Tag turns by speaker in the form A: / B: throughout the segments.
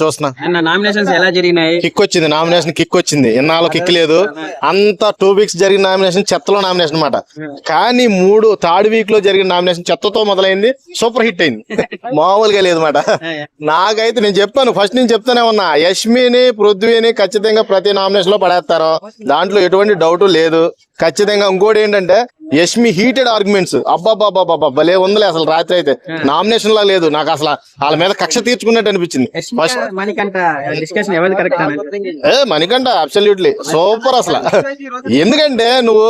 A: చూస్తున్నా
B: నామినేషన్స్ ఎలా జరిగినాయి?
A: కిక్ వచ్చింది, నామినేషన్ కిక్ వచ్చింది. ఇన్నాళ్ళు కిక్ లేదు. అంత 2 weeks జరిగిన నామినేషన్ చెత్తలో నామినేషన్ అన్నమాట. కానీ థర్డ్ వీక్ లో జరిగిన నామినేషన్ చెత్తతో మొదలైంది, సూపర్ హిట్ అయింది. మామూలుగా లేదు మాట. నాకైతే నేను చెప్పాను, ఫస్ట్ నుంచి చెప్తానే ఉన్నా, యష్మిని పృథ్వీని ఖచ్చితంగా ప్రతి నామినేషన్ లో పడేస్తారు, దాంట్లో ఎటువంటి డౌట్ లేదు. ఖచ్చితంగా ఇంకోటి ఏంటంటే యష్మి హీటెడ్ ఆర్గ్యుమెంట్స్ అబ్బాబాబాబా భలే ఉందిలే. అసలు రాత్రి అయితే నామినేషన్ లా లేదు, నాకు అసలు వాళ్ళ మీద కక్ష తీర్చుకున్నట్టు అనిపించింది. మణికంఠ అబ్సల్యూట్లీ సూపర్ అసలు. ఎందుకంటే నువ్వు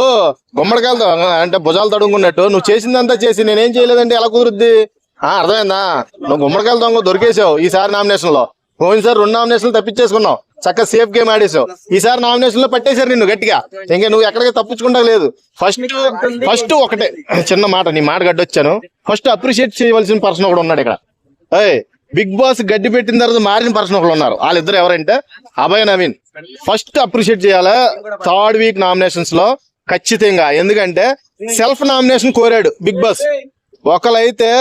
A: గుమ్మడికాయలతో అంటే భుజాలు తడుముకున్నట్టు నువ్వు చేసిందంతా చేసి నేనేం చేయలేదంటే ఎలా కుదురుద్ది? అర్థమైందా? నువ్వు గుమ్మడికాయల దొంగ దొరికేసావు ఈసారి నామినేషన్ లో. పోయినసారి 2 నామినేషన్లు తప్పించేసుకున్నావు, చక్కగా సేఫ్ గేమ్ ఆడేసావు. ఈసారి నామినేషన్ లో పట్టేశారు నిన్ను గట్టిగా, ఇంకా నువ్వు ఎక్కడికి తప్పించుకుంటా లేదు. ఫస్ట్ ఒకటే చిన్న మాట, నీ మాట గడ్డొచ్చాను. ఫస్ట్ అప్రిషియేట్ చేయవలసిన పర్సన్ ఒకడు ఉన్నాడు ఇక్కడ. బిగ్ బాస్ గడ్డి పెట్టిన తర్వాత మారిన పర్సన్ ఒకళ్ళు ఉన్నారు. వాళ్ళిద్దరు ఎవరంటే అభయ్ నవీన్. ఫస్ట్ అప్రిషియేట్ చేయాలా థర్డ్ వీక్ నామినేషన్స్ లో ఖచ్చితంగా. ఎందుకంటే సెల్ఫ్ నామినేషన్ కోరాడు బిగ్ బాస్. ఒకళ్ళైతే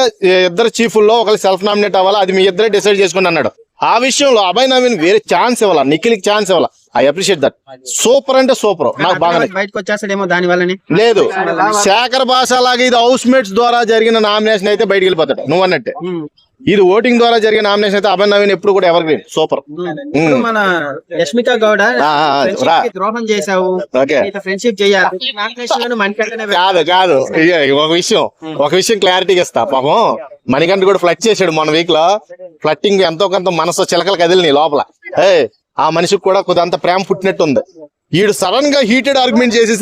A: ఇద్దరు చీఫుల్లో ఒకళ్ళు సెల్ఫ్ నామినేట్ అవ్వాలా, అది మీ ఇద్దరే డిసైడ్ చేసుకుని అన్నాడు. ఆ విషయంలో అభయ్ నవీన్ వేరే ఛాన్స్ ఇవ్వాలా, నిఖిల్కి ఛాన్స్ ఇవ్వాలా. I appreciate that. సూపర్ అంటే సూపర్. నాకు బాగా
B: బయటకు వచ్చేస్తాడేమో దాని వల్ల
A: లేదు. శేఖర్ భాష లాగా ఇది హౌస్ మేట్స్ ద్వారా జరిగిన నామినేషన్ అయితే బయటికి వెళ్ళిపోతాడు నువ్వు అన్నట్టే. ఇది ఓటింగ్ ద్వారా జరిగిన నామినేషన్ అయితే అభయ్ నవీన్ ఎప్పుడు కూడా ఎవర్ గ్రీన్ సూపర్.
B: మన యష్మిక గౌడ ద్రోహం చేసావు, ఫ్రెండ్షిప్ చేయాలి.
A: కాదు ఒక విషయం క్లారిటీగా ఇస్తా. పాపం మణికంఠ కూడా ఫ్లట్ చేశాడు మొన్న వీక్ లో. ఫ్లట్టింగ్ ఎంతో కొంత మనసు చిలకలు కదిలినాయి లోపల. ఆ మనిషికి కూడా కొద్దింత ప్రేమ పుట్టినట్టు ఉంది. వీడు సడన్ గా హీటెడ్ ఆర్గ్యుమెంట్ చేసేసరికి